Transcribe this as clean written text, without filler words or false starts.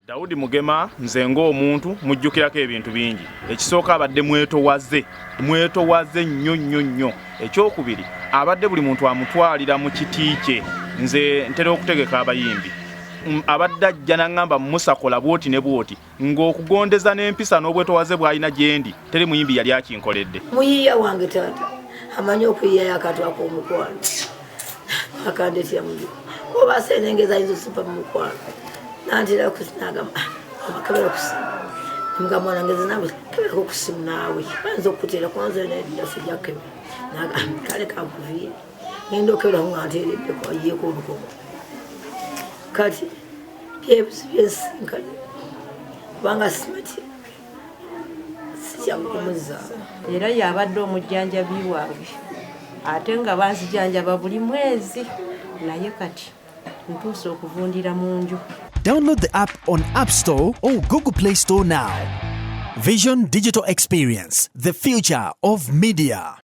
Daudi Mugema nze ng'omuntu mujjukirako ebintu bingi. Ekisooka abadde mwetowaze nnyo. Ekyokubiri abadde buli muntu amutwalira mu kiti kye. Nze ntera okutegeka abayimbi. Abadde ajja n'aŋŋamba musakola bwoti ne bwoti ng'okugondeza n'empisa n'obwetowaze bw'alina gyendi teri muyimbi yali akinkoledde. Muyiiya wange taata amanyi okuyiiyayo akatu ak'omukwano akandetya muyo oba senengeza ayinza okusipa mu mukwano nantera kusinagamba kabera kusimu nga mwana ngeze nawe kabera kusimu nawe banza okutera kwanza nedda sijja kebe kale kakuviye ngenda okebera nganteredde kwa yeko olukomo kati byesinkane kubanga simati sijjakumuza era yabadde omujjanjabi wange ate nga banzijanjaba buli mwezi naye kati ntuuse okuvundira mu nju. Download the app on App Store or Google Play Store now. Vision Digital Experience, the future of media.